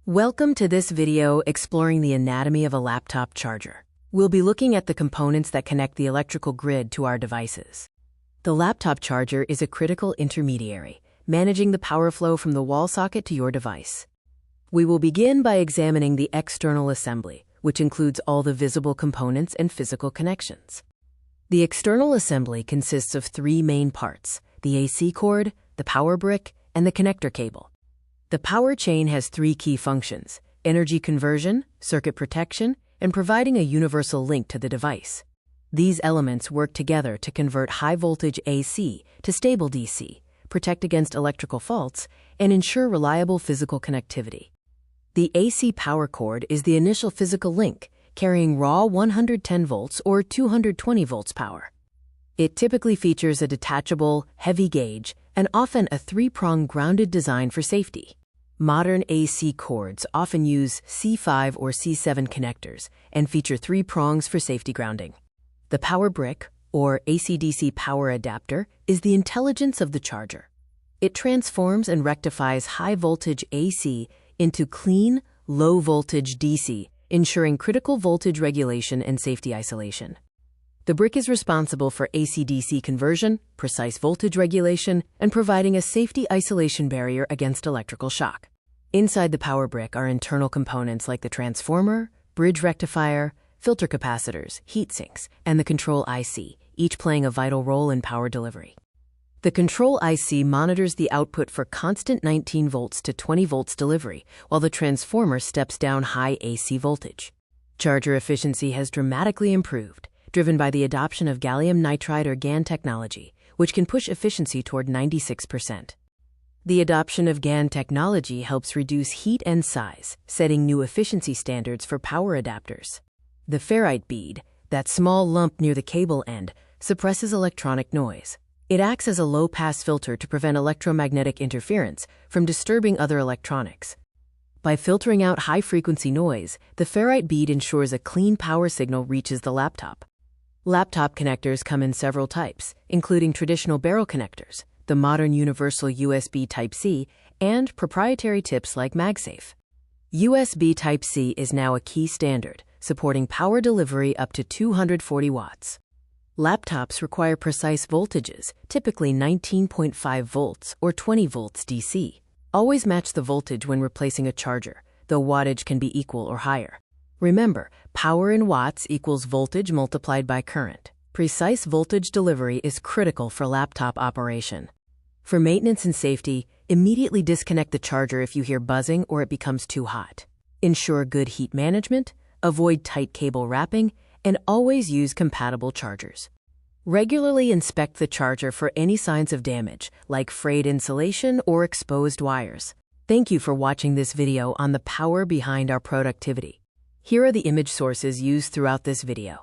Welcome to this video exploring the anatomy of a laptop charger. We'll be looking at the components that connect the electrical grid to our devices. The laptop charger is a critical intermediary, managing the power flow from the wall socket to your device. We will begin by examining the external assembly, which includes all the visible components and physical connections. The external assembly consists of three main parts: the AC cord, the power brick, and the connector cable. The power chain has three key functions: energy conversion, circuit protection, and providing a universal link to the device. These elements work together to convert high-voltage AC to stable DC, protect against electrical faults, and ensure reliable physical connectivity. The AC power cord is the initial physical link, carrying raw 110 volts or 220 volts power. It typically features a detachable, heavy gauge, and often a three-prong grounded design for safety. Modern AC cords often use C5 or C7 connectors and feature three prongs for safety grounding. The power brick, or AC-DC power adapter, is the intelligence of the charger. It transforms and rectifies high-voltage AC into clean, low-voltage DC, ensuring critical voltage regulation and safety isolation. The brick is responsible for AC-DC conversion, precise voltage regulation, and providing a safety isolation barrier against electrical shock. Inside the power brick are internal components like the transformer, bridge rectifier, filter capacitors, heat sinks, and the control IC, each playing a vital role in power delivery. The control IC monitors the output for constant 19 volts to 20 volts delivery, while the transformer steps down high AC voltage. Charger efficiency has dramatically improved, driven by the adoption of gallium nitride or GaN technology, which can push efficiency toward 96%. The adoption of GaN technology helps reduce heat and size, setting new efficiency standards for power adapters. The ferrite bead, that small lump near the cable end, suppresses electronic noise. It acts as a low-pass filter to prevent electromagnetic interference from disturbing other electronics. By filtering out high-frequency noise, the ferrite bead ensures a clean power signal reaches the laptop. Laptop connectors come in several types, including traditional barrel connectors, the modern universal USB Type-C, and proprietary tips like MagSafe. USB Type-C is now a key standard, supporting power delivery up to 240 watts. Laptops require precise voltages, typically 19.5 volts or 20 volts DC. Always match the voltage when replacing a charger, though wattage can be equal or higher. Remember, power in watts equals voltage multiplied by current. Precise voltage delivery is critical for laptop operation. For maintenance and safety, immediately disconnect the charger if you hear buzzing or it becomes too hot. Ensure good heat management, avoid tight cable wrapping, and always use compatible chargers. Regularly inspect the charger for any signs of damage, like frayed insulation or exposed wires. Thank you for watching this video on the power behind our productivity. Here are the image sources used throughout this video.